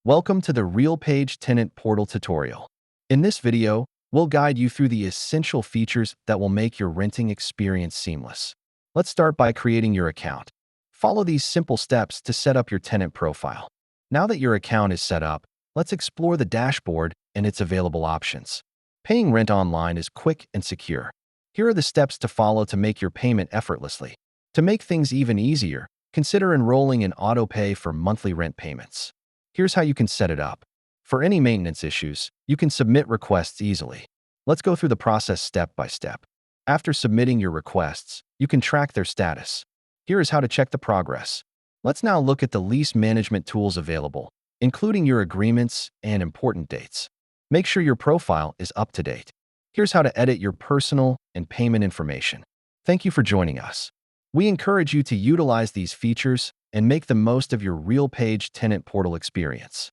Welcome to the RealPage Tenant Portal tutorial. In this video, we'll guide you through the essential features that will make your renting experience seamless. Let's start by creating your account. Follow these simple steps to set up your tenant profile. Now that your account is set up, let's explore the dashboard and its available options. Paying rent online is quick and secure. Here are the steps to follow to make your payment effortlessly. To make things even easier, consider enrolling in autopay for monthly rent payments. Here's how you can set it up. For any maintenance issues, you can submit requests easily. Let's go through the process step by step. After submitting your requests, you can track their status. Here is how to check the progress. Let's now look at the lease management tools available, including your agreements and important dates. Make sure your profile is up to date. Here's how to edit your personal and payment information. Thank you for joining us. We encourage you to utilize these features and make the most of your RealPage Tenant Portal experience.